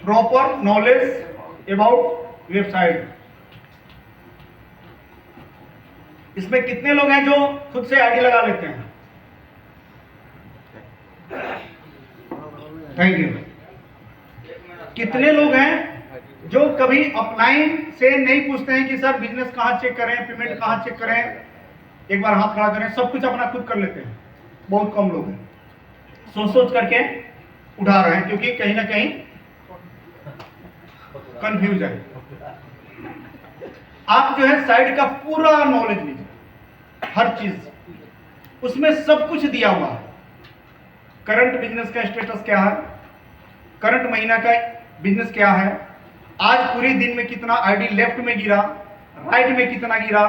Proper knowledge about website. इसमें कितने लोग हैं जो खुद से आईडी लगा लेते हैं? Thank you. कितने लोग हैं जो कभी अपलाइन से नहीं पूछते हैं कि सर बिजनेस कहाँ चेक करें, पेमेंट कहाँ चेक करें, एक बार हाथ खड़ा करें, सब कुछ अपना खुद कर लेते हैं? बहुत कम लोग हैं। सोच सोच करके उठा रहे हैं क्योंकि कहीं ना कहीं कंफ्यूज है। आप जो है साइट का पूरा नॉलेज लीजिए, हर चीज उसमें सब कुछ दिया हुआ है। करंट बिजनेस का स्टेटस क्या है, करंट महीना का बिजनेस क्या है, आज पूरे दिन में कितना आईडी लेफ्ट में गिरा, राइट में कितना गिरा,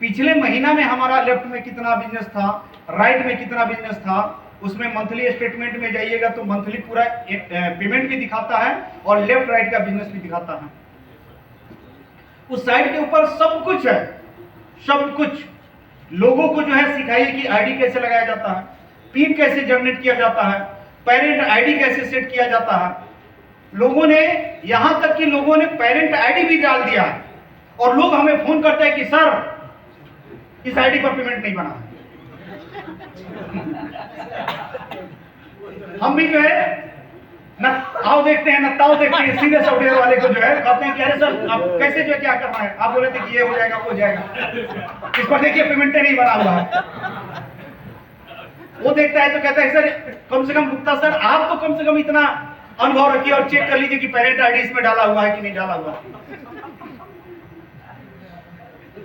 पिछले महीना में हमारा लेफ्ट में कितना बिजनेस था, राइट में कितना बिजनेस था। उसमें मंथली स्टेटमेंट में जाइएगा तो मंथली पूरा पेमेंट भी दिखाता है और लेफ्ट राइट का बिजनेस भी दिखाता है। उस साइट के ऊपर सब कुछ है, सब कुछ। लोगों को जो है सिखाइए कि आईडी कैसे लगाया जाता है, पिन कैसे जनरेट किया जाता है, पेरेंट आईडी कैसे सेट किया जाता है। लोगों ने यहां तक कि लोगों ने पेरेंट आईडी भी डाल दिया है और लोग हमें फोन करते हैं कि सर इस आईडी पर पेमेंट नहीं बना। हम भी जो है ना आओ देखते हैं ना ताओ देखते हैं, सीधे सॉफ्टवेयर वाले को जो है कहते हैं कि अरे सर आप कैसे जो है क्या करना है, आप बोले थे कि ये हो जाएगा वो हो जाएगा, इस पर देखिए पेमेंट नहीं बना हुआ है। वो देखता है तो कहता है सर कम से कम गुप्ता सर आप तो कम से कम इतना अनुभव रखिए और चेक कर लीजिए कि पेरेंट आईडी इसमें डाला हुआ है कि नहीं डाला हुआ।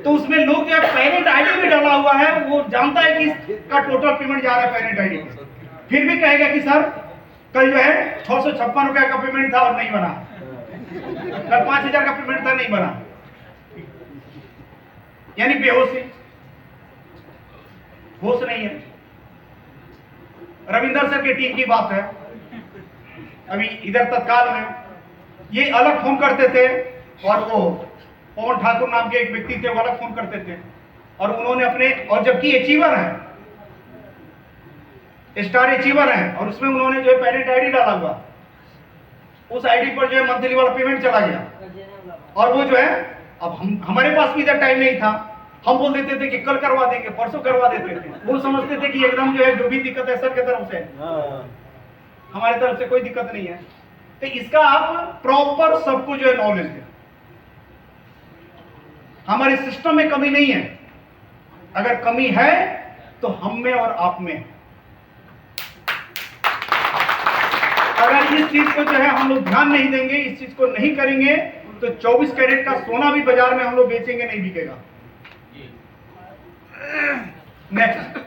तो उसमें लोग जो है पेरेंट आईडी भी डाला हुआ है, वो जानता है कि इसका टोटल पेमेंट जा रहा है पेरेंट आईडी पे, फिर भी कहेगा कि सर कल जो है 656 रुपया का पेमेंट था और नहीं बना, कल 5000 का पेमेंट था नहीं बना। यानी बेहोशी, होश नहीं है। रविंदर सर की टीम की बात है, अभी इधर तत्काल में ये अलग फोन करते थे और वो पवन ठाकुर नाम के एक व्यक्ति थे वो अलग फोन करते थे और उन्होंने अपने, और जबकि अचीवर है, स्टार अचीवर है, और उसमें उन्होंने जो है पेरेंट आईडी डाला हुआ, उस आईडी पर जो है मंथली वाला पेमेंट चला गया। और वो जो है अब हमारे पास भी इधर टाइम नहीं था, हम बोल देते थे कि कल करवा देंगे, परसों करवा देते थे। वो समझते थे कि एकदम जो है जो भी दिक्कत है सर की तरफ से, हमारी तरफ से कोई दिक्कत नहीं है। तो इसका आप प्रॉपर सबको जो है नॉलेज है। हमारे सिस्टम में कमी नहीं है, अगर कमी है तो हम में और आप में। अगर इस चीज को जो है हम लोग ध्यान नहीं देंगे, इस चीज को नहीं करेंगे तो 24 कैरेट का सोना भी बाजार में हम लोग बेचेंगे, नहीं बिकेगा। नेक्स्ट,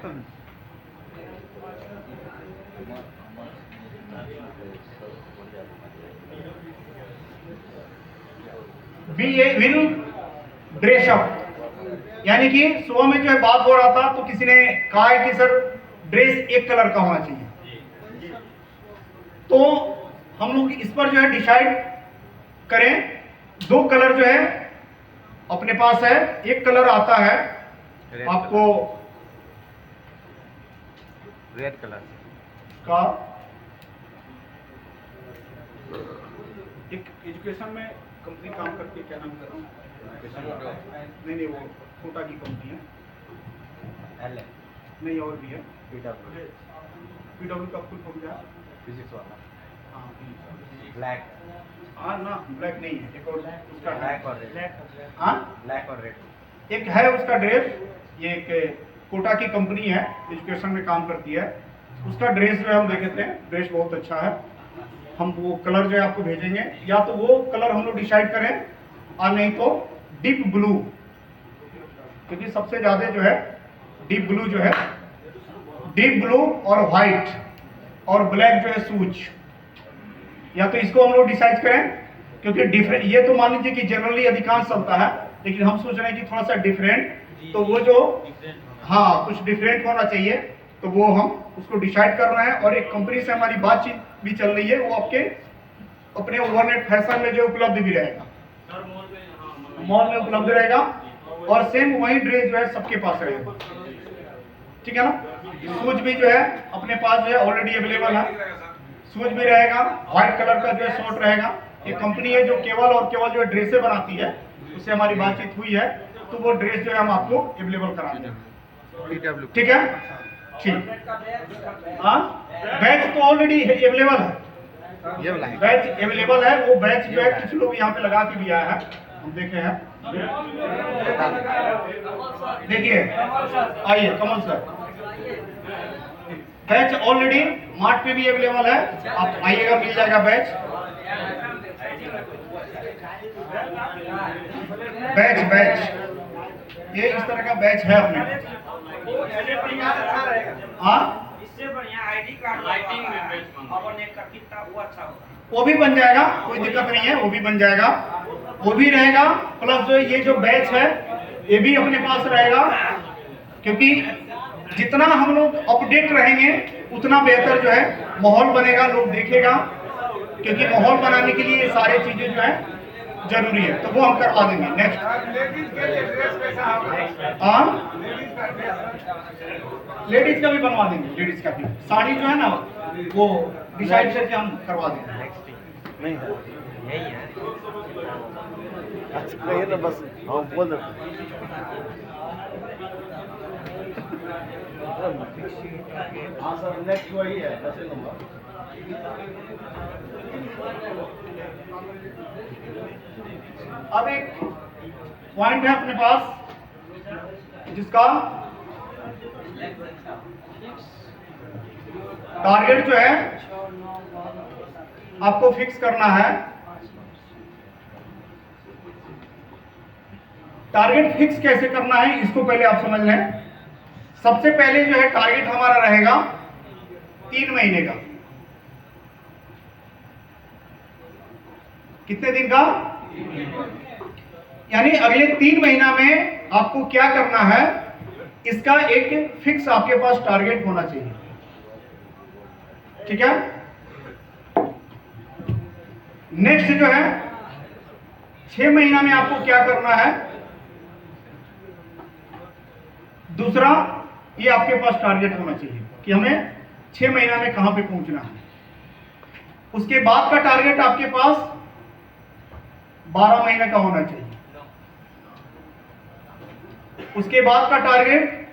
विल ड्रेस अप, यानी कि सुबह में जो है बात हो रहा था तो किसी ने कहा है कि सर ड्रेस एक कलर का होना चाहिए, तो हम लोग इस पर जो है डिसाइड करें। 2 कलर जो है अपने पास है, एक कलर आता है आपको रेड कलर का, एक एजुकेशन में कंपनी काम करती है, क्या नाम कर रहा हूँ, नहीं वो छोटा की कंपनी है, नहीं और भी है, पीडब्ल्यू का फुल फॉर्म क्या है, फिजिक्स वाला, हाँ ब्लैक, हाँ ना ब्लैक नहीं है, एक और उसका ब्लैक और रेड, हाँ ब्लैक और रेड, एक है उसका ड्रेस, ये एक कोटा की कंपनी है, एजुकेशन में काम करती है, उसका ड्रेस जो है हम देख लेते हैं, ड्रेस बहुत अच्छा है। हम वो कलर जो है आपको भेजेंगे, या तो वो कलर हम लोग डिसाइड करें और नहीं तो डीप ब्लू, क्योंकि सबसे ज्यादा जो है डीप ब्लू जो है, डीप ब्लू और व्हाइट और ब्लैक जो है सूज, या तो इसको हम लोग डिसाइड करें, क्योंकि डिफरेंट, ये तो मान लीजिए कि जनरली अधिकांश चलता है, लेकिन हम सोच रहे हैं कि थोड़ा सा डिफरेंट, तो वो जो हाँ कुछ डिफरेंट होना चाहिए, तो वो हम उसको डिसाइड कर रहे हैं। और एक कंपनी से हमारी बातचीत भी चल रही है, वो आपके अपने ओवरनेट फैशन में जो उपलब्ध भी रहेगा, मॉल में उपलब्ध रहेगा, और सेम वही ड्रेस जो है सबके पास रहेगा, ठीक है ना। शूज भी जो है अपने पास जो है ऑलरेडी अवेलेबल है, शूज भी रहेगा, व्हाइट कलर का जो है शॉर्ट रहेगा, एक कंपनी है जो केवल और केवल जो ड्रेसें बनाती है, उससे हमारी बातचीत हुई है, तो वो ड्रेस जो है हम आपको अवेलेबल करा देंगे। ठीक है, ठीक। हाँ, बैच तो ऑलरेडी अवेलेबल है, बैच अवेलेबल है। वो बैच जो है कुछ लोग यहाँ पे लगा के भी आया है, हम देखे हैं। देखिए, आइए कमल सर, बैच ऑलरेडी मार्ट पे भी अवेलेबल है, आप आइएगा, मिल जाएगा बैच। बैच बैच ये इस तरह का बैच है अपने। हाँ, इससे बढ़िया आईडी कार्ड लाइटिंग में बैच अपन एक कितना वो अच्छा होगा, वो भी बन जाएगा, कोई दिक्कत नहीं है, वो भी बन जाएगा, वो भी रहेगा। प्लस जो ये जो बैच है ये भी अपने पास रहेगा, क्योंकि जितना हम लोग अपडेट रहेंगे उतना बेहतर जो है माहौल बनेगा, लोग देखेगा, क्योंकि माहौल बनाने के लिए सारी चीजें जो है जरूरी है, तो वो हम करवा देंगे। नेक्स्ट, हाँ, लेडीज का भी बनवा देंगे, लेडीज का भी साड़ी जो है ना वो डिसाइड करके हम करवा देंगे। नहीं यही है। अच्छा कहिए ना, बस हाँ बोल दो। हाँ सर, नेक्स्ट वही है 10 नंबर। अब एक पॉइंट है अपने पास जिसका टारगेट जो है आपको फिक्स करना है। टारगेट फिक्स कैसे करना है इसको पहले आप समझ लें। सबसे पहले जो है टारगेट हमारा रहेगा 3 महीने का। कितने दिन का? यानी अगले 3 महीना में आपको क्या करना है, इसका एक फिक्स आपके पास टारगेट होना चाहिए। ठीक है। नेक्स्ट जो है 6 महीना में आपको क्या करना है, दूसरा ये आपके पास टारगेट होना चाहिए कि हमें 6 महीना में कहां पे पहुंचना है। उसके बाद का टारगेट आपके पास 12 महीने का होना चाहिए। उसके बाद का टारगेट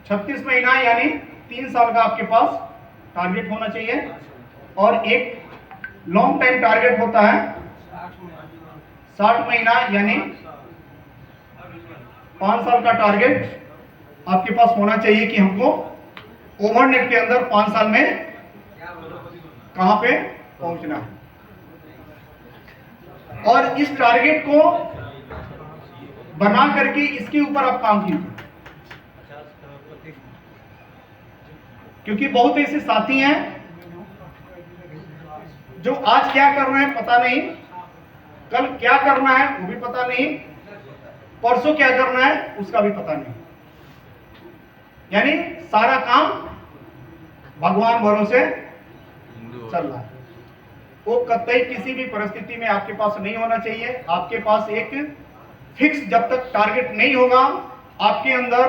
36 महीना यानी 3 साल का आपके पास टारगेट होना चाहिए। और एक लॉन्ग टाइम टारगेट होता है 60 महीना यानी 5 साल का टारगेट आपके पास होना चाहिए कि हमको ओवरनेट के अंदर 5 साल में कहां पे पहुंचना है। और इस टारगेट को बना करके इसके ऊपर आप काम कीजिए, क्योंकि बहुत ऐसे साथी हैं जो आज क्या कर रहे हैं पता नहीं, कल क्या करना है वो भी पता नहीं, परसों क्या करना है उसका भी पता नहीं। यानी सारा काम भगवान भरोसे चल रहा है। वो कतई किसी भी परिस्थिति में आपके पास नहीं होना चाहिए। आपके पास एक फिक्स, जब तक टारगेट नहीं होगा आपके अंदर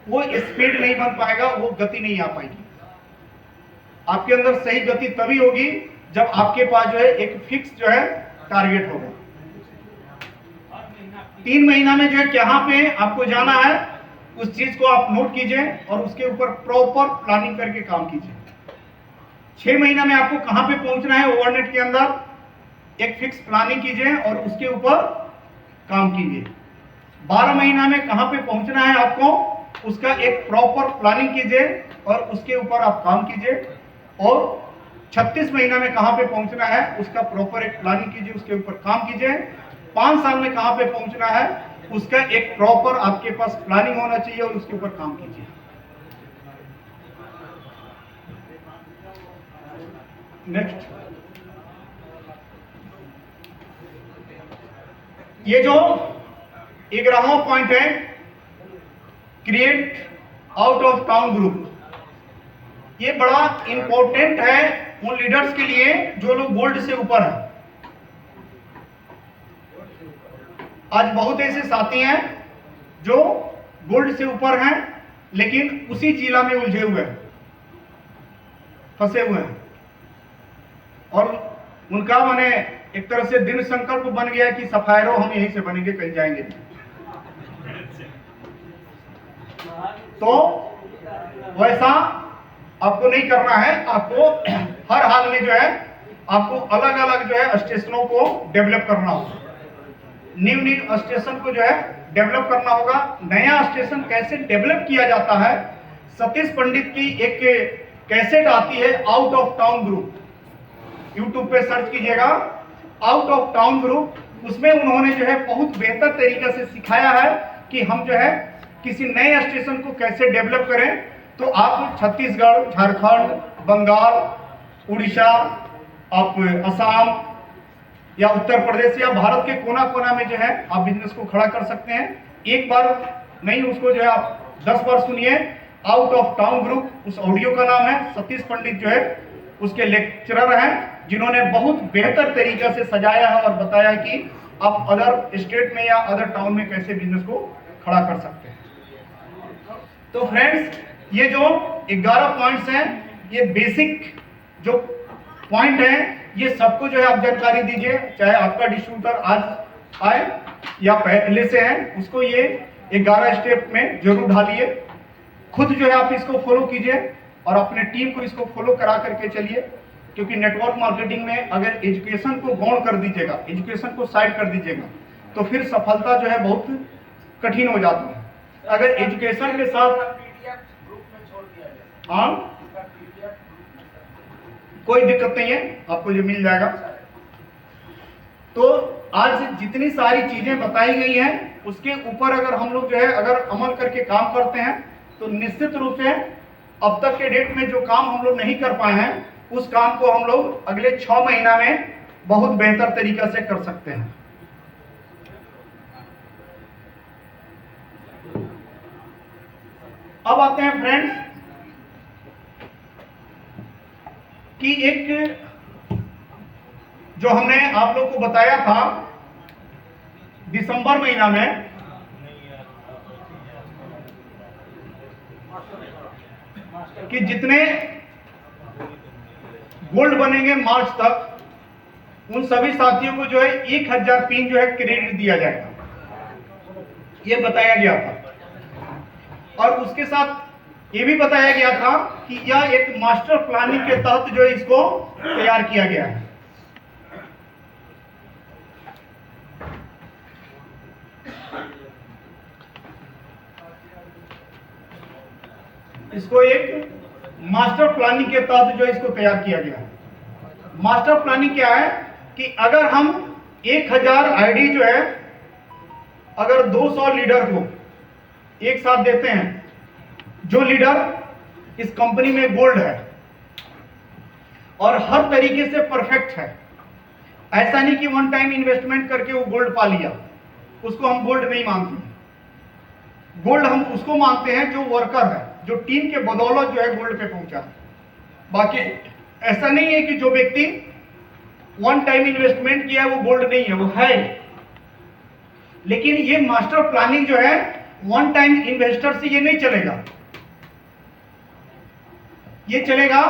वो स्पीड नहीं बन पाएगा, वो गति नहीं आ पाएगी। आपके अंदर सही गति तभी होगी जब आपके पास जो है एक फिक्स जो है टारगेट होगा। 3 महीना में जो है कहां पे आपको जाना है उस चीज को आप नोट कीजिए और उसके ऊपर प्रॉपर प्लानिंग करके काम कीजिए। 6 महीना में आपको कहां पे पहुंचना है ओवरनेट के अंदर एक फिक्स प्लानिंग कीजिए और उसके ऊपर काम कीजिए। 12 महीना में कहां पे पहुंचना है आपको उसका एक प्रॉपर प्लानिंग कीजिए और उसके ऊपर आप काम कीजिए। और 36 महीना में कहां पे पहुंचना है उसका प्रॉपर एक प्लानिंग कीजिए, उसके ऊपर काम कीजिए। 5 साल में कहां पे पहुंचना है उसका एक प्रॉपर आपके पास प्लानिंग होना चाहिए और उसके ऊपर काम कीजिए। नेक्स्ट, ये जो 11वां पॉइंट है, create out of town group. ये बड़ा इंपॉर्टेंट है उन लीडर्स के लिए जो लोग गोल्ड से ऊपर हैं। आज बहुत ऐसे साथी हैं जो गोल्ड से ऊपर हैं लेकिन उसी जिला में उलझे हुए हैं, फंसे हुए हैं। और उनका माने एक तरह से दृढ़ संकल्प बन गया कि सफायरों हम यहीं से बनेंगे, कहीं जाएंगे नहीं। तो वैसा आपको नहीं करना है। आपको हर हाल में जो है आपको अलग अलग जो है स्टेशनों को डेवलप करना होगा, न्यू स्टेशन को जो है डेवलप करना होगा। नया स्टेशन कैसे डेवलप किया जाता है, सतीश पंडित की एक कैसेट आती है out of town group, YouTube पे सर्च कीजिएगा आउट ऑफ टाउन ग्रुप। उसमें उन्होंने जो है बहुत बेहतर तरीके से सिखाया है कि हम जो है किसी नए स्टेशन को कैसे डेवलप करें। तो आप छत्तीसगढ़, झारखंड, बंगाल, उड़ीसा, आप असम या उत्तर प्रदेश या भारत के कोना कोना में जो है आप बिजनेस को खड़ा कर सकते हैं। एक बार नहीं, उसको जो है आप 10 बार सुनिए। आउट ऑफ टाउन ग्रुप, उस ऑडियो का नाम है। सतीश पंडित जो है उसके लेक्चरर हैं, जिन्होंने बहुत बेहतर तरीके से सजाया है और बताया कि आप अदर स्टेट में या अदर टाउन में कैसे बिजनेस को खड़ा कर सकते हैं। तो फ्रेंड्स, ये जो 11 पॉइंट्स हैं, ये बेसिक जो पॉइंट हैं, ये सबको जो है आप जानकारी दीजिए। चाहे आपका डिस्ट्रीब्यूटर आज आए या पहले से है, उसको ये 11 स्टेप में जरूर ढालिए। खुद जो है आप इसको फॉलो कीजिए और अपने टीम को इसको फॉलो करा करके चलिए। क्योंकि नेटवर्क मार्केटिंग में अगर एजुकेशन को गौण कर दीजिएगा, एजुकेशन को साइड कर दीजिएगा, तो फिर सफलता जो है बहुत कठिन हो जाती है। अगर एजुकेशन के साथ हाँ, कोई दिक्कत नहीं है, आपको ये मिल जाएगा। तो आज जितनी सारी चीजें बताई गई हैं, उसके ऊपर अगर हम लोग जो है अगर अमल करके काम करते हैं, तो निश्चित रूप से अब तक के डेट में जो काम हम लोग नहीं कर पाए हैं, उस काम को हम लोग अगले 6 महीना में बहुत बेहतर तरीके से कर सकते हैं। अब आते हैं फ्रेंड्स कि एक जो हमने आप लोग को बताया था दिसंबर महीना में, कि जितने गोल्ड बनेंगे मार्च तक, उन सभी साथियों को जो है 1000 पिन जो है क्रेडिट दिया जाएगा, ये बताया गया था। और उसके साथ ये भी बताया गया था कि यह एक मास्टर प्लानिंग के तहत जो है इसको तैयार किया गया है। इसको एक मास्टर प्लानिंग के तहत जो है इसको तैयार किया गया है। मास्टर प्लानिंग क्या है कि अगर हम 1000 आईडी जो है अगर 200 लीडर को एक साथ देते हैं, जो लीडर इस कंपनी में गोल्ड है और हर तरीके से परफेक्ट है, ऐसा नहीं कि वन टाइम इन्वेस्टमेंट करके वो गोल्ड पा लिया, उसको हम गोल्ड नहीं मानते। गोल्ड हम उसको मानते हैं जो वर्कर है, जो टीम के बदौलत जो है गोल्ड पे पहुंचा है। बाकी ऐसा नहीं है कि जो व्यक्ति वन टाइम इन्वेस्टमेंट किया है वो गोल्ड नहीं है, वो है। लेकिन ये मास्टर प्लानिंग जो है वन टाइम इन्वेस्टर से ये नहीं चलेगा, ये चलेगा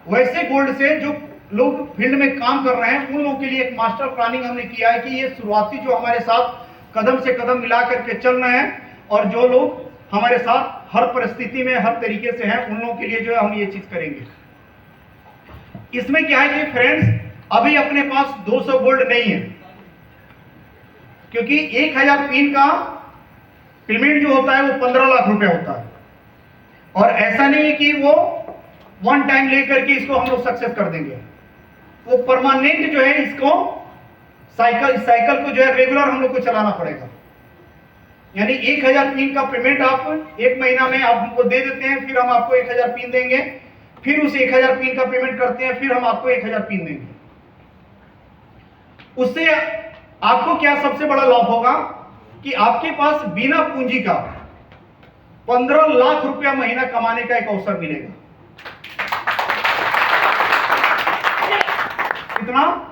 वैसे गोल्ड से जो लोग फील्ड में काम कर रहे हैं, उन लोगों के लिए एक मास्टर प्लानिंग हमने किया है कि ये शुरुआती जो हमारे साथ कदम से कदम मिला करके चल रहे हैं और जो लोग हमारे साथ हर परिस्थिति में हर तरीके से हैं, उन लोगों के लिए जो है हम ये चीज करेंगे। इसमें क्या है कि फ्रेंड्स, अभी अपने पास 200 गोल्ड नहीं है, क्योंकि 1000 पिन का पेमेंट जो होता है वो 15 लाख रुपए होता है। और ऐसा नहीं है कि वो वन टाइम लेकर के इसको हम लोग सक्सेस कर देंगे, वो परमानेंट जो है इसको साइकिल को जो है रेगुलर हम लोग को चलाना पड़ेगा। यानी 1000 पिन का पेमेंट आप एक महीना में आप हमको दे देते हैं, फिर हम आपको 1000 पिन देंगे, फिर उस 1000 पिन का पेमेंट करते हैं, फिर हम आपको 1000 पिन देंगे। उससे आपको क्या सबसे बड़ा लाभ होगा कि आपके पास बिना पूंजी का 15 लाख रुपया महीना कमाने का एक अवसर मिलेगा। कितना?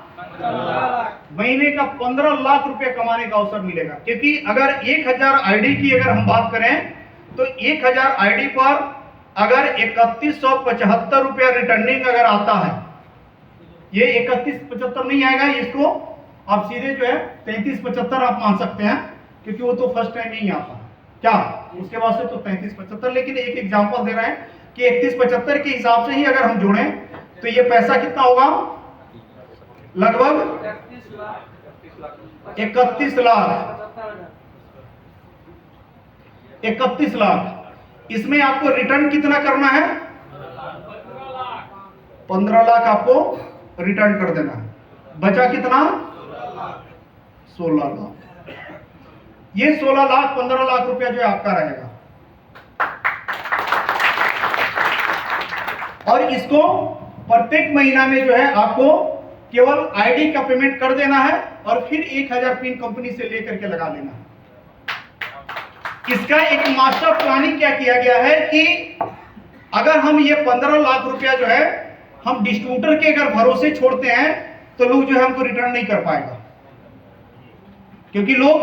महीने का 15 लाख रुपया कमाने का अवसर मिलेगा। क्योंकि अगर 1000 आईडी की अगर हम बात करें तो 1000 आईडी पर अगर 3175 रुपया रिटर्निंग अगर आता है ये 3175 नहीं आएगा, इसको आप सीधे जो है 3375 आप मान सकते हैं, क्योंकि वो तो फर्स्ट टाइम ही आता है क्या, उसके बाद से तो 3375। लेकिन एक एग्जांपल दे रहे हैं कि 3175 के हिसाब से ही अगर हम जोड़ें तो ये पैसा कितना होगा, लगभग 31 लाख। 31 लाख। इसमें आपको रिटर्न कितना करना है, 15 लाख आपको रिटर्न कर देना है। बचा कितना, 16 लाख। ये 16 लाख 15 लाख रुपया जो है आपका रहेगा। और इसको प्रत्येक महीना में जो है आपको केवल आईडी का पेमेंट कर देना है और फिर 1000 पिन कंपनी से लेकर के लगा लेना है। इसका एक मास्टर प्लानिंग क्या किया गया है कि अगर हम ये 15 लाख रुपया जो है हम डिस्ट्रीब्यूटर के अगर भरोसे छोड़ते हैं तो लोग जो है हमको रिटर्न नहीं कर पाएगा, क्योंकि लोग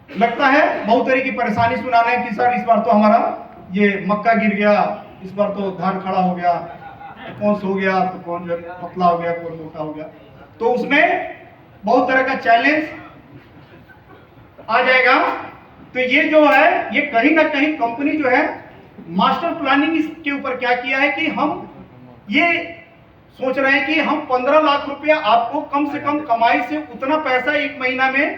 लगता है बहुत तरह की परेशानी सुना रहे हैं कि सर इस बार तो हमारा ये मक्का गिर गया, इस बार तो धान खड़ा हो गया, तो कौन सो गया, तो कौन जो पतला हो गया, कौन मोटा हो गया। तो उसमें बहुत तरह का चैलेंज आ जाएगा। तो ये जो है ये कहीं ना कहीं कंपनी जो है मास्टर प्लानिंग इसके ऊपर क्या किया है कि हम ये सोच रहे हैं कि हम 15 लाख रुपया आपको कम से कम कमाई से उतना पैसा एक महीना में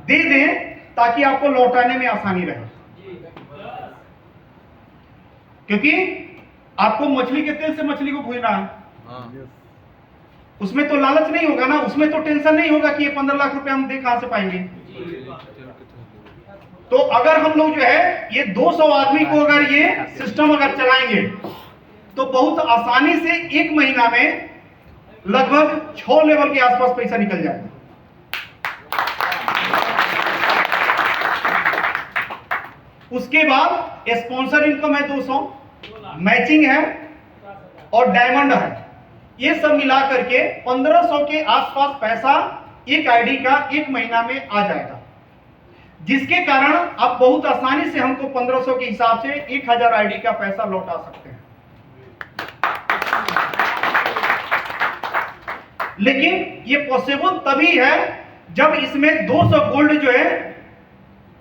दे दें ताकि आपको लौटाने में आसानी रहे, क्योंकि आपको मछली के तेल से मछली को भूनना है। उसमें तो लालच नहीं होगा ना, उसमें तो टेंशन नहीं होगा कि ये 15 लाख रुपया हम दे कहां से पाएंगे। तो अगर हम लोग जो है ये 200 आदमी को अगर ये सिस्टम अगर चलाएंगे तो बहुत आसानी से एक महीना में लगभग 6 लेवल के आसपास पैसा निकल जाएगा। उसके बाद स्पॉन्सर इनकम है 200, मैचिंग है और डायमंड है। ये सब मिला करके 1500 के आसपास पैसा एक आईडी का एक महीना में आ जाएगा, जिसके कारण आप बहुत आसानी से हमको 1500 के हिसाब से 1000 आईडी का पैसा लौटा सकते हैं। लेकिन ये पॉसिबल तभी है जब इसमें 200 गोल्ड जो है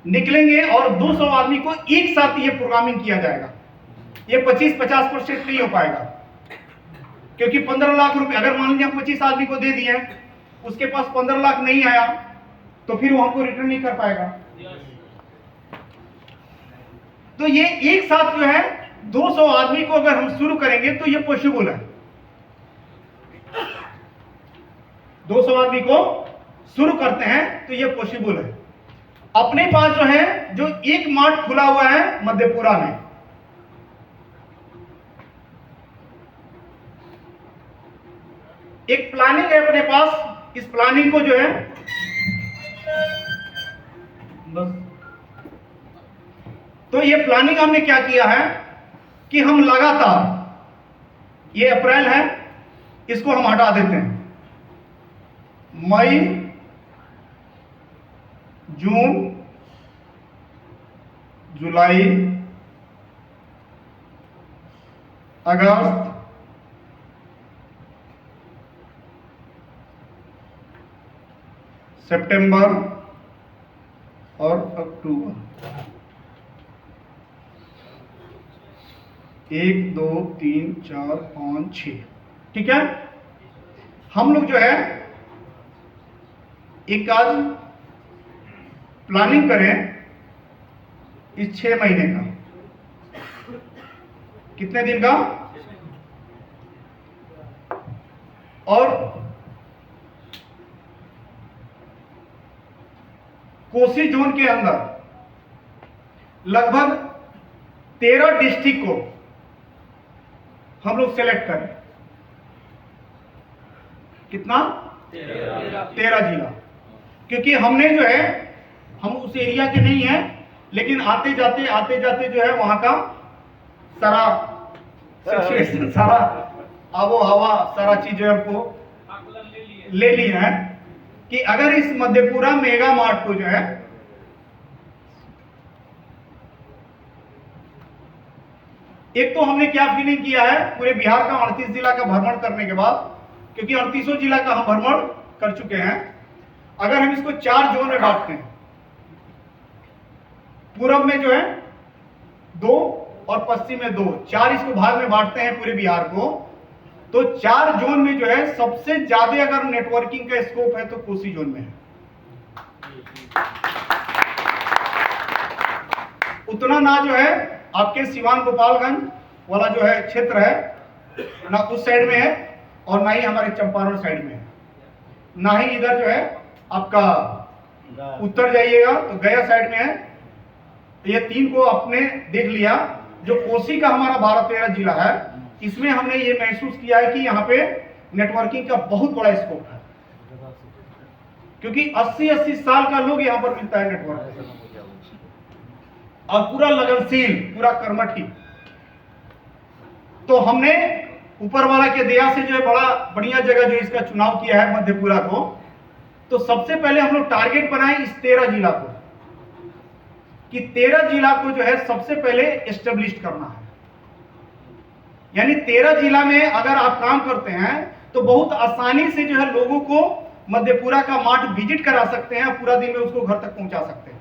निकलेंगे और 200 आदमी को एक साथ ये प्रोग्रामिंग किया जाएगा। ये 25-50% नहीं हो पाएगा, क्योंकि 15 लाख रुपए अगर मान लीजिए हम 25 आदमी को दे दिए, उसके पास 15 लाख नहीं आया तो फिर वो हमको रिटर्न नहीं कर पाएगा। तो ये एक साथ जो है 200 आदमी को अगर हम शुरू करेंगे तो ये पॉसिबल है। 200 आदमी को शुरू करते हैं तो ये पॉसिबल है। अपने पास जो है जो एक मार्ट खुला हुआ है मधेपुरा में, एक प्लानिंग है अपने पास। इस प्लानिंग को जो है बस, तो ये प्लानिंग हमने क्या किया है कि हम लगातार, ये अप्रैल है, इसको हम हटा देते हैं, मई, जून, जुलाई, अगस्त, सितंबर और अक्टूबर। 1 2 3 4 5 6, ठीक है। हम लोग जो है एक आज प्लानिंग करें इस 6 महीने का, कितने दिन का, और कोसी जोन के अंदर लगभग 13 डिस्ट्रिक्ट को हम लोग सेलेक्ट करें। कितना, 13 जिला, क्योंकि हमने जो है हम उस एरिया के नहीं हैं, लेकिन आते जाते जो है वहां का सारा सिचुएशन, सारा आबो हवा, सारा चीजें हमको ले ली है कि अगर इस मधेपुरा मेगा मार्ट को जो है एक तो हमने क्या फीलिंग किया है पूरे बिहार का 38 जिला का भ्रमण करने के बाद क्योंकि 38 जिला का हम भ्रमण कर चुके हैं। अगर हम इसको 4 जोन में बांटते हैं, पूरब में जो है 2 और पश्चिम में 2, 4 इसको भाग में बांटते हैं पूरे बिहार को, तो 4 जोन में जो है सबसे ज्यादा अगर नेटवर्किंग का स्कोप है तो कोसी जोन में है। उतना ना जो है आपके सिवान गोपालगंज वाला जो है क्षेत्र है ना उस साइड में है, और ना ही हमारे चंपारण साइड में है, ना ही इधर जो है आपका उत्तर जाइएगा तो गया साइड में है। ये 3 को आपने देख लिया। जो कोसी का हमारा 12-13 जिला है, इसमें हमने ये महसूस किया है कि यहाँ पे नेटवर्किंग का बहुत बड़ा स्कोप है, क्योंकि 80-80 साल का लोग यहाँ पर मिलता है नेटवर्क, और पूरा लगनशील, पूरा कर्मठी। तो हमने ऊपर वाला के दया से जो है बड़ा बढ़िया जगह जो इसका चुनाव किया है मधेपुरा को। तो सबसे पहले हम लोग टारगेट बनाए इस 13 जिला को, कि 13 जिला को जो है सबसे पहले एस्टेब्लिश करना है। यानी 13 जिला में अगर आप काम करते हैं तो बहुत आसानी से जो है लोगों को मधेपुरा का मार्ट विजिट करा सकते हैं, पूरा दिन में उसको घर तक पहुंचा सकते हैं।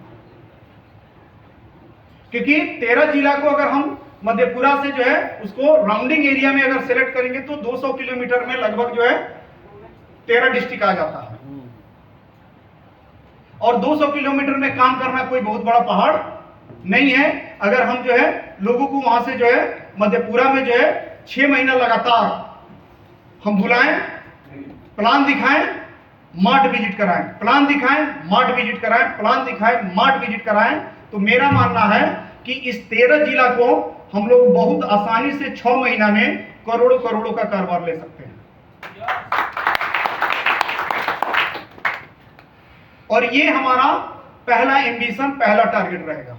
क्योंकि 13 जिला को अगर हम मधेपुरा से जो है उसको राउंडिंग एरिया में अगर सेलेक्ट करेंगे तो 200 किलोमीटर में लगभग जो है 13 डिस्ट्रिक्ट आ जाता है। और 200 किलोमीटर में काम करना कोई बहुत बड़ा पहाड़ नहीं है। अगर हम जो है लोगों को वहां से जो है मधेपुरा में जो है 6 महीना लगातार हम बुलाएं, प्लान दिखाएं, मार्ट विजिट कराएं, प्लान दिखाएं, मार्ट विजिट कराएं, प्लान दिखाएं, मार्ट विजिट कराएं, तो मेरा मानना है कि इस 13 जिला को हम लोग बहुत आसानी से 6 महीना में करोड़ों करोड़ों का कारोबार ले सकते हैं। और ये हमारा पहला एम्बिशन, पहला टारगेट रहेगा।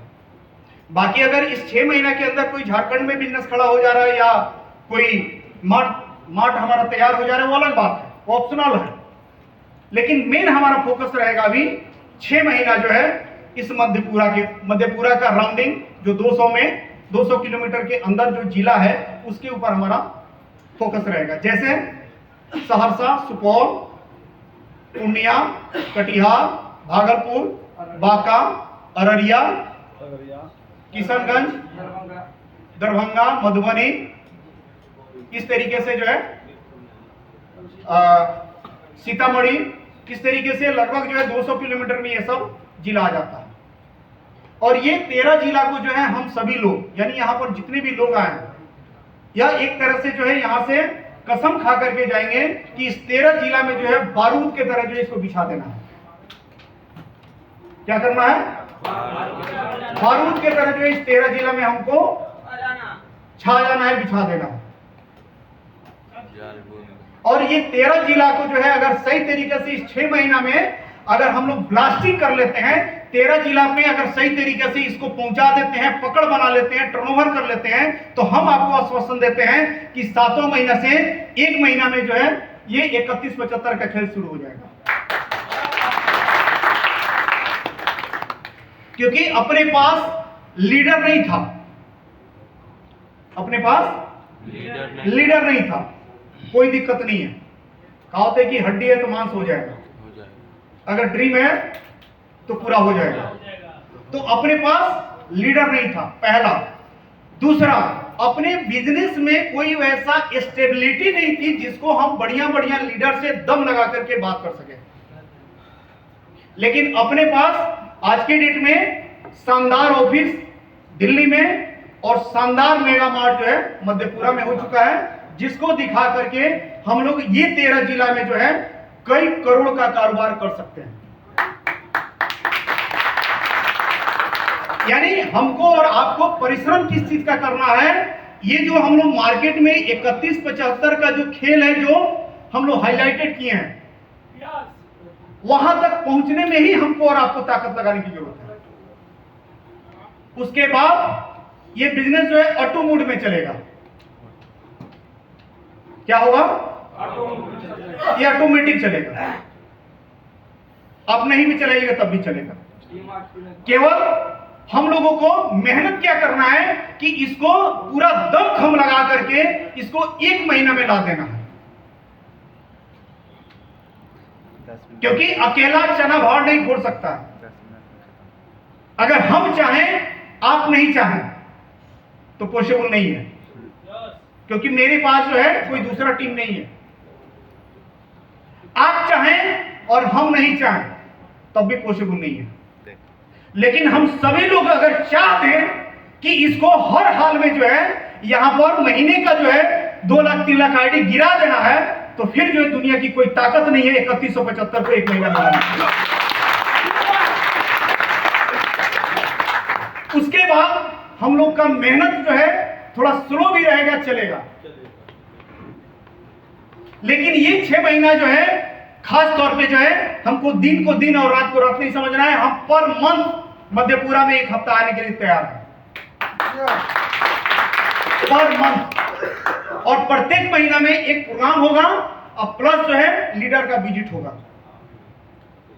बाकी अगर इस 6 महीना के अंदर कोई झारखंड में बिजनेस खड़ा हो जा रहा है या कोई मार्ट हमारा तैयार हो जा रहा है, वो अलग बात है, ऑप्शनल है। लेकिन मेन हमारा फोकस रहेगा अभी 6 महीना जो है इस मधेपुरा का राउंडिंग, जो 200 किलोमीटर के अंदर जो जिला है उसके ऊपर हमारा फोकस रहेगा। जैसे सहरसा, सुपौल, पूर्णिया, कटिहार, भागलपुर, बांका, अररिया, किशनगंज, दरभंगा, मधुबनी, इस तरीके से जो है सीतामढ़ी, इस तरीके से लगभग जो है 200 किलोमीटर में ये सब जिला आ जाता है। और ये 13 जिला को जो है हम सभी लोग, यानी यहाँ पर जितने भी लोग आए हैं, या एक तरह से जो है यहाँ से कसम खा करके जाएंगे कि इस 13 जिला में जो है बारूद के तरह जो है इसको बिछा देना है। क्या करना है? बारूद के तरह जो है इस 13 जिला में हमको छा जाना है, बिछा देना है। और ये 13 जिला को जो है अगर सही तरीके से इस 6 महीना में अगर हम लोग ब्लास्टिंग कर लेते हैं, 13 जिला में अगर सही तरीके से इसको पहुंचा देते हैं, पकड़ बना लेते हैं, टर्नओवर कर लेते हैं, तो हम आपको आश्वासन देते हैं कि 7 महीना से 1 महीना में जो है ये 31-75 का खेल शुरू हो जाएगा। क्योंकि अपने पास लीडर नहीं था, अपने पास लीडर नहीं था, कोई दिक्कत नहीं है। कहा होता है कि हड्डी है तो मांस हो जाएगा, अगर ड्रीम है तो पूरा हो जाएगा। तो अपने पास लीडर नहीं था, पहला। दूसरा, अपने बिजनेस में कोई वैसा स्टेबिलिटी नहीं थी जिसको हम बढ़िया बढ़िया लीडर से दम लगा करके बात कर सके। लेकिन अपने पास आज के डेट में शानदार ऑफिस दिल्ली में और शानदार मेगा मार्ट जो है मधेपुरा में हो चुका है, जिसको दिखा करके हम लोग ये 13 जिला में जो है कई करोड़ का कारोबार कर सकते हैं। यानी हमको और आपको परिश्रम किस चीज का करना है? ये जो हम लोग मार्केट में 31-75 का जो खेल है जो हम लोग हाईलाइटेड किए हैं, वहां तक पहुंचने में ही हमको और आपको ताकत लगाने की जरूरत है। उसके बाद ये बिजनेस जो है ऑटो मोड में चलेगा। क्या होगा? ये ऑटोमेटिक चलेगा। आप नहीं भी चलाइएगा तब भी चलेगा। केवल हम लोगों को मेहनत क्या करना है कि इसको पूरा दम खम लगा करके इसको 1 महीना में ला देना है। क्योंकि अकेला चना भार नहीं फोड़ सकता। अगर हम चाहें, आप नहीं चाहें, तो पॉसिबल नहीं है, क्योंकि मेरे पास जो है कोई दूसरा टीम नहीं है। आप चाहें और हम नहीं चाहें तब भी पॉसिबल नहीं है। लेकिन हम सभी लोग अगर चाहते हैं कि इसको हर हाल में जो है यहां पर महीने का जो है 2 लाख 3 लाख आईडी गिरा देना है, तो फिर जो है दुनिया की कोई ताकत नहीं है 3175 को एक महीना बनाने की। उसके बाद हम लोग का मेहनत जो है थोड़ा स्लो भी रहेगा, चलेगा। लेकिन ये 6 महीना जो है खास तौर पे जो है हमको दिन को दिन और रात को रात नहीं समझना है। हम पर मंथ मध्यपुरा में 1 हफ्ता आने के लिए तैयार हैं, पर मंथ। और प्रत्येक महीना में एक प्रोग्राम होगा और प्लस जो है लीडर का विजिट होगा।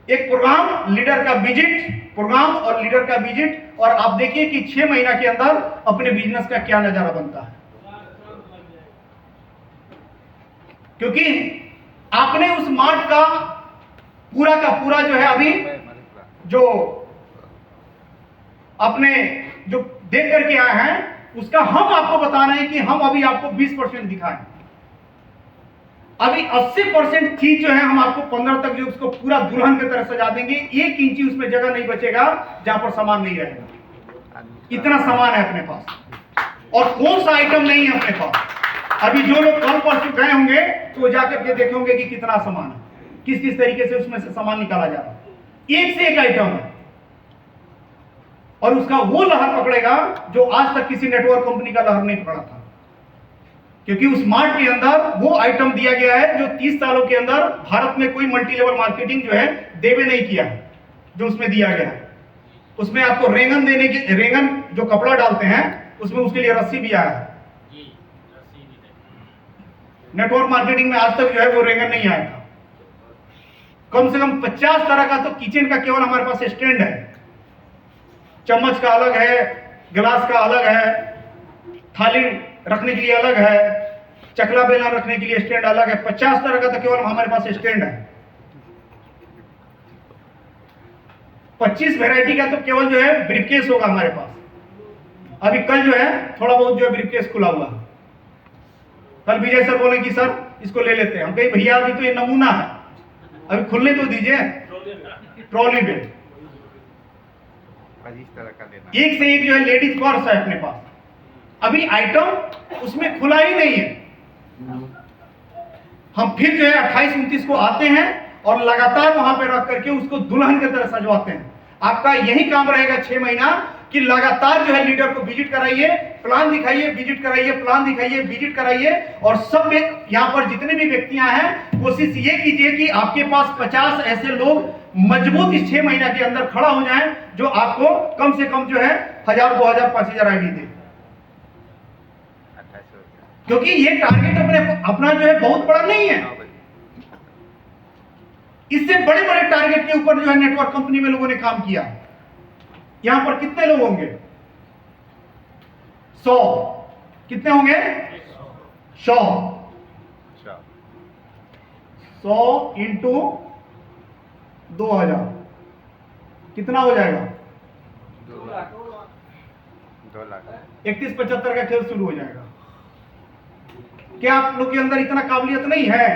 एक प्रोग्राम, लीडर का विजिट, प्रोग्राम और लीडर का विजिट। और आप देखिए कि 6 महीना के अंदर अपने बिजनेस का क्या नजारा बनता है, क्योंकि आपने उस मार्ट का पूरा जो है अभी जो आपने जो देख करके आए हैं उसका हम आपको बता रहे हैं कि हम अभी आपको 20% दिखाएं। अभी 80% चीज जो है हम आपको 15 तक जो उसको पूरा दुल्हन की तरह सजा देंगे। 1 इंची उसमें जगह नहीं बचेगा जहां पर सामान नहीं रहेगा। इतना सामान है अपने पास और कौन सा आइटम नहीं है अपने पास। अभी जो लोग कल परसों गए होंगे तो जाकर के देखे होंगे कि कितना सामान है, किस किस तरीके से उसमें से सामान निकाला जा रहा है। एक से एक आइटम है और उसका वो लहर पकड़ेगा जो आज तक किसी नेटवर्क कंपनी का लहर नहीं पकड़ा था, क्योंकि उस मार्ट के अंदर वो आइटम दिया गया है जो 30 सालों के अंदर भारत में कोई मल्टी लेवल मार्केटिंग जो है देवे नहीं किया है, जो उसमें दिया गया है। उसमें आपको रेंगन देने की, रेंगन जो कपड़ा डालते हैं उसमें उसके लिए रस्सी भी आया है। नेटवर्क मार्केटिंग में आज तक जो है वो रेंगन नहीं आया था। कम से कम 50 तरह का तो किचन का केवल हमारे पास स्टैंड है। चम्मच का अलग है, गिलास का अलग है, थाली रखने के लिए अलग है, चकला बेलना रखने के लिए स्टैंड अलग है। 50 तरह का तो केवल हमारे पास स्टैंड है। 25 वैरायटी का तो केवल जो है ब्रीफकेस होगा हमारे पास। अभी कल जो है थोड़ा बहुत जो है ब्रीफकेस खुला हुआ है। कल विजय सर बोले कि सर इसको ले लेते हैं। हम कहे भैया अभी तो ये नमूना है, अभी खुलने तो दीजिए। ट्रॉली बैग एक से एक जो है लेडीज पर्स है अपने पास। अभी आइटम उसमें खुला ही नहीं है। हम फिर जो है 28-29 को आते हैं और लगातार वहां पे रख करके उसको दुल्हन की तरह सजवाते हैं। आपका यही काम रहेगा 6 महीना कि लगातार जो है लीडर को विजिट कराइए, प्लान दिखाइए, विजिट कराइए, प्लान दिखाइए, विजिट कराइए। और सब यहाँ पर जितने भी व्यक्तियां हैं कोशिश ये कीजिए कि आपके पास 50 ऐसे लोग मजबूत इस 6 महीना के अंदर खड़ा हो जाएं जो आपको कम से कम जो है 1000, 2000, 5000 आईडी दे। क्योंकि ये टारगेट अपना जो है बहुत बड़ा नहीं है। इससे बड़े बड़े टारगेट के ऊपर जो है नेटवर्क कंपनी में लोगों ने काम किया। यहां पर कितने लोग होंगे? 100। कितने होंगे? 100 इंटू 2000 कितना हो जाएगा? 2 लाख। 31-75 का खेल शुरू हो जाएगा। क्या आप लोग के अंदर इतना काबिलियत नहीं है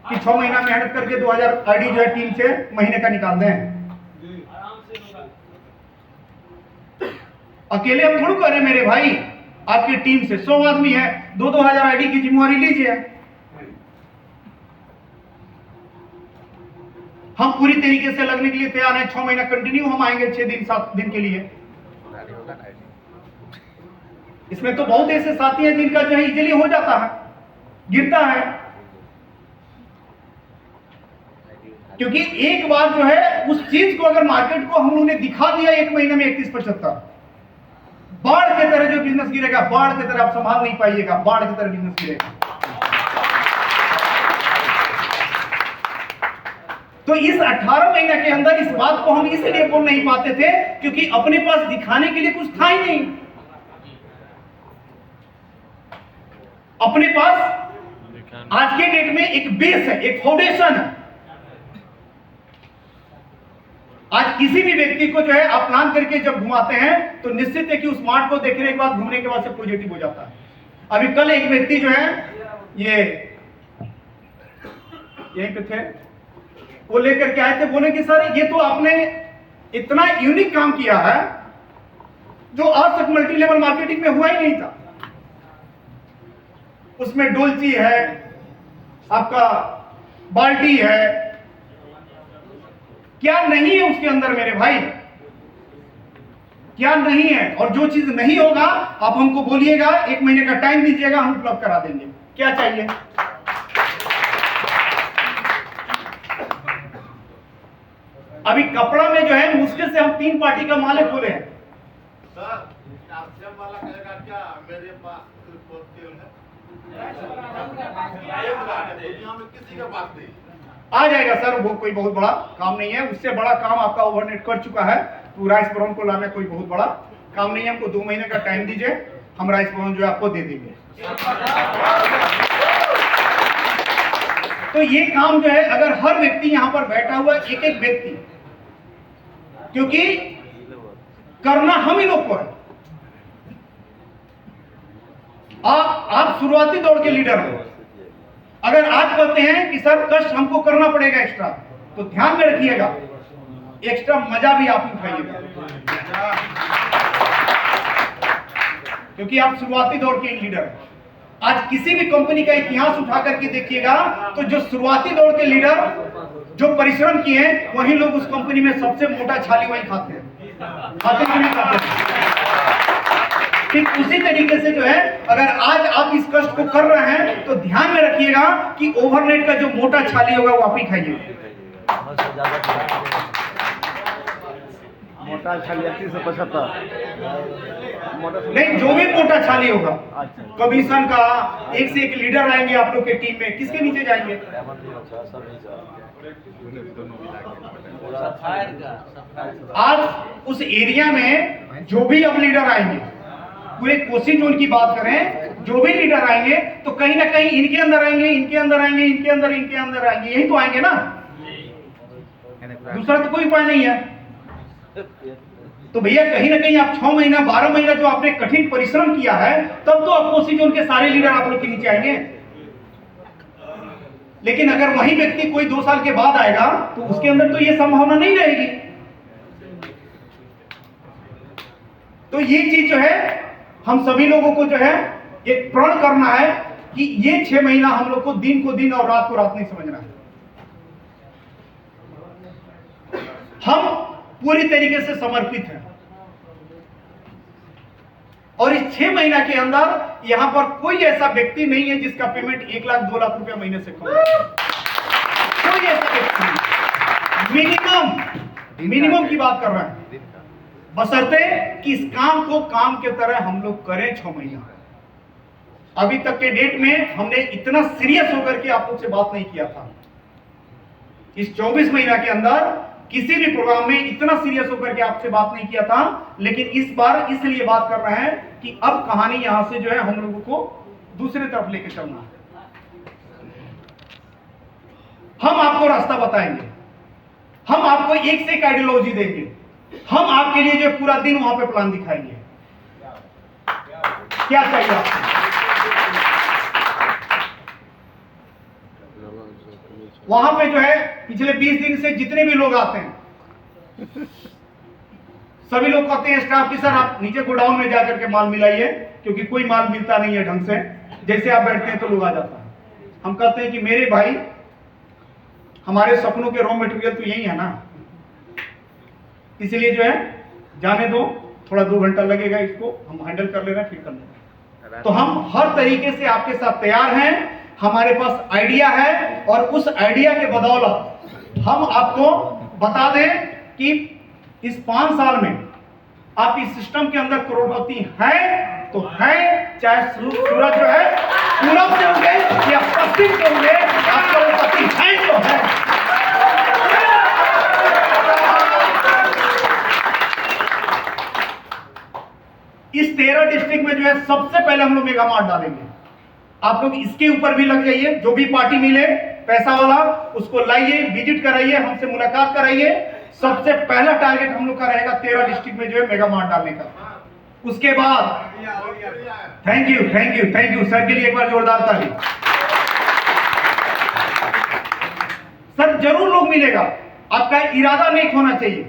कि 6 महीना मेहनत करके 2000 आईडी जो है टीम से महीने का निकाल दें? अकेले हम थोड़ा कर रहे मेरे भाई। आपकी टीम से 100 आदमी है, 2-2000 आईडी की जिम्मेवारी लीजिए। हम पूरी तरीके से लगने के लिए तैयार हैं। 6 महीना कंटिन्यू हम आएंगे, 6 दिन 7 दिन के लिए। इसमें तो बहुत ऐसे साथी हैं जिनका जो है इजीली हो जाता है, गिरता है। क्योंकि एक बार जो है उस चीज को अगर मार्केट को हम लोगों ने दिखा दिया 1 महीने में 31-75, बाढ़ की तरह जो बिजनेस गिरेगा, बाढ़ की तरह आप संभाल नहीं पाइएगा, बाढ़ की तरह बिजनेस गिरेगा। तो इस 18 महीने के अंदर इस बात को हम इसलिए बोल नहीं पाते थे क्योंकि अपने पास दिखाने के लिए कुछ था ही नहीं। अपने पास आज के डेट में एक बेस है, एक फाउंडेशन है। किसी भी व्यक्ति को जो है आप प्लान करके जब घुमाते हैं तो निश्चित है कि उस मार्ट को देखने के बाद, घूमने के बाद से पॉजिटिव हो जाता है। अभी कल एक व्यक्ति जो है ये यहीं पे थे, वो लेकर के आए थे, बोले कि सर ये तो आपने इतना यूनिक काम किया है जो आज तक मल्टी लेवल मार्केटिंग में हुआ ही नहीं था। उसमें डोलची है, आपका बाल्टी है, क्या नहीं है उसके अंदर मेरे भाई, क्या नहीं है। और जो चीज नहीं होगा आप हमको बोलिएगा, 1 महीने का टाइम दीजिएगा, हम उपलब्ध करा देंगे। क्या चाहिए? अभी कपड़ा में जो है मुश्किल से हम 3 पार्टी का माले खोले हैं। सर, कैल्शियम वाला कहेगा क्या मेरे पास सिर्फ तेल है? दुनिया में किसी के पास नहीं। आ जाएगा सर, वो कोई बहुत बड़ा काम नहीं है। उससे बड़ा काम आपका ओवरनेट कर चुका है, तो राइस ब्राउन को लाना कोई बहुत बड़ा काम नहीं है। हमको 2 महीने का टाइम दीजिए, हम राइस ब्राउन जो है आपको दे देंगे। तो ये काम जो है अगर हर व्यक्ति यहाँ पर बैठा हुआ एक एक व्यक्ति, क्योंकि करना हम ही लोग को है। आप शुरुआती दौर के लीडर हो। अगर आप कहते हैं कि सर कष्ट हमको करना पड़ेगा एक्स्ट्रा, तो ध्यान में रखिएगा एक्स्ट्रा मजा भी आप उठाइएगा, क्योंकि आप शुरुआती दौर के लीडर हैं। आज किसी भी कंपनी का इतिहास उठा करके देखिएगा तो जो शुरुआती दौर के लीडर जो परिश्रम किए हैं वही लोग उस कंपनी में सबसे मोटा छाली वही खाते हैं, खाते कि नहीं खाते। ठीक उसी तरीके से जो है अगर आज आप इस कष्ट को कर रहे हैं तो ध्यान में रखिएगा कि ओवरनाइट का जो मोटा छाली होगा वो आप ही खाइए। मोटा छाली 80 से 75 नहीं, जो भी मोटा छाली होगा, कमीशन का, एक से एक लीडर आएंगे आप लोग के टीम में, किसके नीचे जाएंगे? आज उस एरिया में जो भी अब लीडर आएंगे, पूरे कोसी जोन की बात करें, जो भी लीडर आएंगे तो कहीं ना कहीं इनके अंदर आएंगे, इनके अंदर आएंगे, इनके अंदर आएंगे, यही तो आएंगे ना, दूसरा तो कोई उपाय नहीं है। तो भैया कहीं ना कहीं आप 6 महीना 12 महीना जो आपने कठिन परिश्रम किया है, तब तो आप कोसी जोन के सारे लीडर आप लोग के नीचे आएंगे। लेकिन अगर वही व्यक्ति कोई 2 साल के बाद आएगा तो उसके अंदर तो ये संभावना नहीं रहेगी। तो ये चीज जो है हम सभी लोगों को जो है एक प्रण करना है कि ये 6 महीना हम लोग को दिन और रात को रात नहीं समझना है। हम पूरी तरीके से समर्पित हैं और इस 6 महीना के अंदर यहां पर कोई ऐसा व्यक्ति नहीं है जिसका पेमेंट 1 लाख 2 लाख रुपया महीने से कम है। कोई ऐसा व्यक्ति मिनिमम की बात कर रहे हैं, बशर्ते कि इस काम को काम के तरह हम लोग करें 6 महीना। अभी तक के डेट में हमने इतना सीरियस होकर के आप लोग से बात नहीं किया था। इस 24 महीना के अंदर किसी भी प्रोग्राम में इतना सीरियस होकर के आपसे बात नहीं किया था, लेकिन इस बार इसलिए बात कर रहे हैं कि अब कहानी यहां से जो है हम लोगों को दूसरी तरफ लेके चलना है। हम आपको रास्ता बताएंगे, हम आपको एक से एक आइडियोलॉजी देंगे, हम आपके लिए जो पूरा दिन वहां पे प्लान दिखाएंगे। क्या चाहिए आपको? वहां पे जो है पिछले 20 दिन से जितने भी लोग आते हैं सभी लोग कहते हैं स्टाफ की सर आप नीचे गोडाउन में जाकर के माल मिलाइए, क्योंकि कोई माल मिलता नहीं है ढंग से, जैसे आप बैठते हैं तो लोग आ जाता है। हम कहते हैं कि मेरे भाई हमारे सपनों के रॉ मटेरियल तो यही है ना, इसलिए जो है जाने दो, थोड़ा 2 घंटा लगेगा, इसको हम हैंडल कर ले रहे हैं, फिर कर लेंगे। तो हम हर तरीके से आपके साथ तैयार हैं, हमारे पास आइडिया है और उस आइडिया के बदौलत हम आपको बता दें कि इस 5 साल में आप इस सिस्टम के अंदर करोड़पति हैं तो हैं, चाहे सूरज जो है पूरब से उगे या पश्चिम से उगे, आप करोड़पति हैं तो हैं। इस 13 डिस्ट्रिक्ट में जो है सबसे पहले हम लोग मेगा मार्ट डालेंगे। आप लोग इसके ऊपर भी लग जाइए, जो भी पार्टी मिले पैसा वाला उसको लाइए, विजिट कराइए, हमसे मुलाकात कराइए, सबसे पहला टारगेट हम लोग का रहेगा 13 डिस्ट्रिक्ट में जो है मेगा मार्ट डालने का। उसके बाद थैंक यू सर के लिए एक बार जोरदार ताली। सर जरूर लोग मिलेगा, आपका इरादा नहीं खोना चाहिए।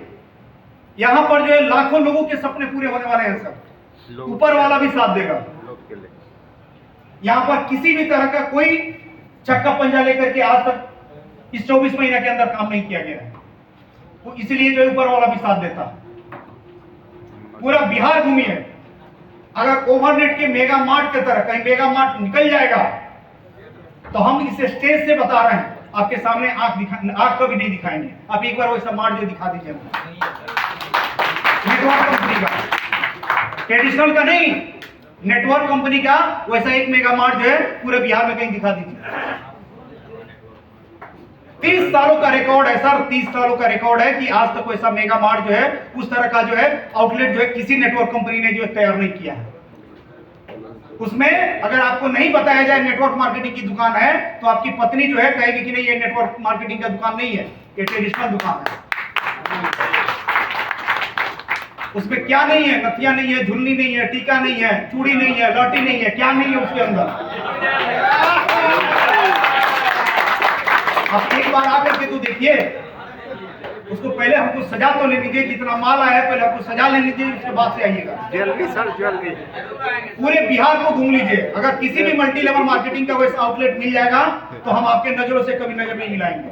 यहां पर जो है लाखों लोगों के सपने पूरे होने वाले हैं सर, ऊपर वाला भी साथ देगा। यहां पर किसी भी तरह का कोई चक्का पंजा लेकर के आज तक इस 24 महीने के अंदर काम नहीं किया गया है, तो इसलिए जो ऊपर वाला भी साथ देता। पूरा बिहार घूमी है, अगर ओवरनेट के मेगा मार्ट की तरह कहीं मेगा मार्ट निकल जाएगा तो हम इस स्टेज से बता रहे हैं, आपके सामने आंख कभी नहीं दिखाएंगे। आप एक बार वैसा मार्ट जो दिखा दीजिए नेटवर्क कंपनी का, ट्रेडिशनल का नहीं, नेटवर्क कंपनी का वैसा एक मेगा मार्ट जो है पूरे बिहार में कहीं दिखा दीजिए। 30 सालों का रिकॉर्ड है सर, 30 सालों का रिकॉर्ड है कि आज तक वैसा मेगा मार्ट जो है उस तरह का जो है आउटलेट जो है किसी नेटवर्क कंपनी ने जो तैयार नहीं किया है। उसमें अगर आपको नहीं बताया जाए नेटवर्क मार्केटिंग की दुकान है तो आपकी पत्नी जो है कहेगी कि नहीं ये नेटवर्क मार्केटिंग का दुकान नहीं है, ये ट्रेडिशनल दुकान है। उसमें क्या नहीं है, नथिया नहीं है, झुल्ली नहीं है, टीका नहीं है, चूड़ी नहीं है, लौटी नहीं है, क्या नहीं है उसके अंदर। आप एक बार आकर के तो देखिए, उसको पहले हमको सजा तो लेने दीजिए, जितना माल आया है पहले हमको सजा लेने दीजिए, उसके बाद से आइएगा। ज्वेलरी सर, ज्वेलरी पूरे बिहार को घूम लीजिए, अगर किसी भी मल्टी लेवल मार्केटिंग का वैसा आउटलेट मिल जाएगा तो हम आपके नजरों से कभी नजर नहीं मिलाएंगे।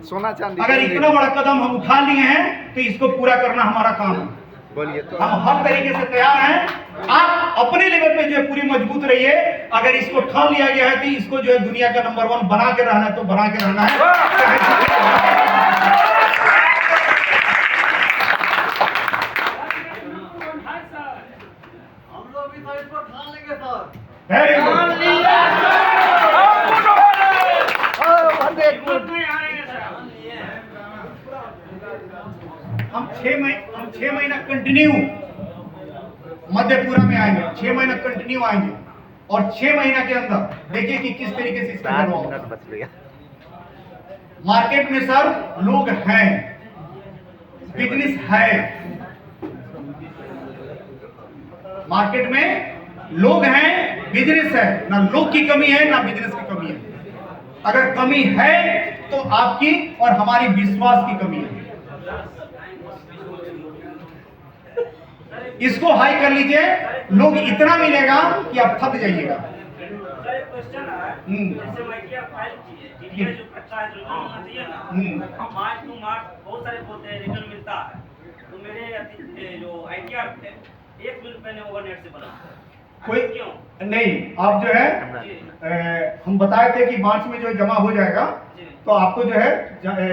सोना चांदी, अगर इतना बड़ा कदम हम उठा लिए हैं तो इसको पूरा करना हमारा काम है। बोलिए तो। हम हर तरीके से तैयार हैं। आप अपने लेवल पे जो है पूरी मजबूत रहिए। अगर इसको ठान लिया गया है कि इसको जो है दुनिया का नंबर 1 बना के रहना है तो बना के रहना है। हम लोग भी तो इसको ठान लेंगे सर। Very good. हम 6 महीना कंटिन्यू मध्यपुरा में आएंगे, 6 महीना कंटिन्यू आएंगे और 6 महीना के अंदर देखिए कि किस तरीके से इसका 4 जवाब मिनट बच गया। मार्केट में सर लोग हैं, बिजनेस है, मार्केट में लोग हैं, बिजनेस है, ना लोग की कमी है ना बिजनेस की कमी है। अगर कमी है तो आपकी और हमारी विश्वास की कमी है। इसको हाई कर लीजिए, लोग इतना मिलेगा कि आप थक जाइएगा। सर एक क्वेश्चन है, जैसे मैं क्या फाइल चाहिए जो अच्छा है, रिटर्न मिलना चाहिए ना। मार्च टू मार्च बहुत सारे बोलते हैं रिटर्न मिलता है, तो मेरे जो आईटीआर थे एक बिल मैंने ओवरनेट से बना, कोई क्यों नहीं। आप जो है हम बताए थे कि मार्च में जो जमा हो जाएगा तो आपको जो है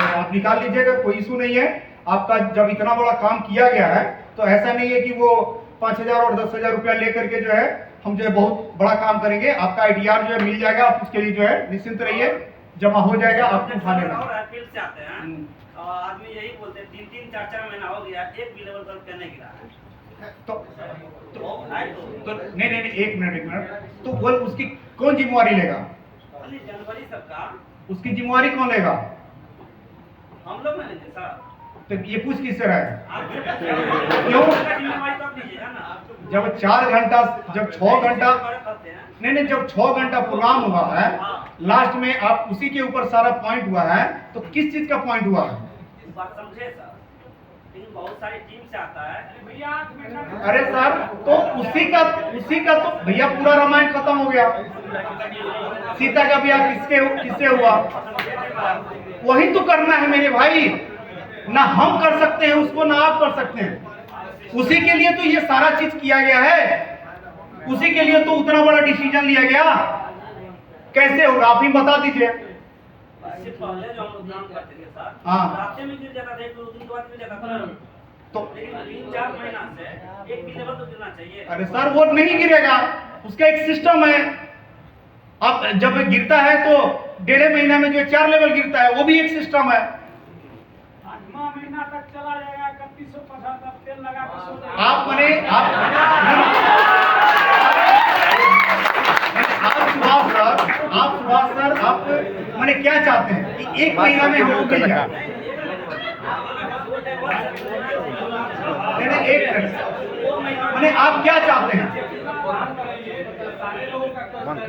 आप निकाल लीजिएगा, कोई इशू नहीं है। आपका जब इतना बड़ा काम किया गया है तो ऐसा नहीं है कि वो 5,000 और 10,000 रुपया लेकर के जो है हम जो है बहुत बड़ा काम करेंगे। आपका आईटीआर जो है मिल जाएगा, आप उसके लिए जो है निश्चिंत रहिए, जमा हो जाएगा, आपको उठा लेना। फील्ड से आते हैं आदमी यही बोलते हैं 3-3, 4-4 महीना हो गया, एक भी लेवल तक नहीं गिरा है। तो नहीं, एक मिनट, तो वो उसकी कौन जिम्मेवारी लेगा? जनवरी सरकार उसकी जिम्मेवारी कौन लेगा? हम लोग में लेंगे सर। तो ये पूछ किससे रहा है? क्यों जिम्मेवारी तो आप लीजिएगा ना। जब 4 घंटा, जब 6 घंटा, नहीं, जब 6 घंटा प्रोग्राम हुआ है, लास्ट में आप उसी के ऊपर सारा पॉइंट हुआ है, तो किस चीज का पॉइंट हुआ है? इस बात समझे सर, लेकिन बहुत सारी टीम से आता है। अरे सर, तो उसी का तो भैया पूरा रामायण खत्म हो गया। सीता का ब्याह किससे हुआ? वही तो करना है मेरे भाई, ना हम कर सकते हैं उसको, ना आप कर सकते हैं। उसी के लिए तो ये सारा चीज किया गया है, उसी के लिए तो उतना बड़ा डिसीजन लिया गया। कैसे होगा आप ही बता दीजिए। इससे पहले जो हम लोग काम करते थे सर, हाँ। रास्ते में गिर जाता था, 1-2 दिन के बाद गिर जाता था, तो लेकिन 3-4 महीना से एक भी लेवल तो गिरना चाहिए। अरे सर वो नहीं गिरेगा, उसका एक सिस्टम है। अब जब गिरता है तो 1.5 महीना में जो 4 लेवल गिरता है, वो भी एक सिस्टम है। 8वां महीना तक चला जाएगा, 3150 तेल लगा के सो जाएगा। आप सुभाष सर, आप मैंने क्या चाहते हैं कि 1 महीना में हम मिल जाए, नहीं नहीं, एक मिनट, मैंने आप क्या चाहते हैं? One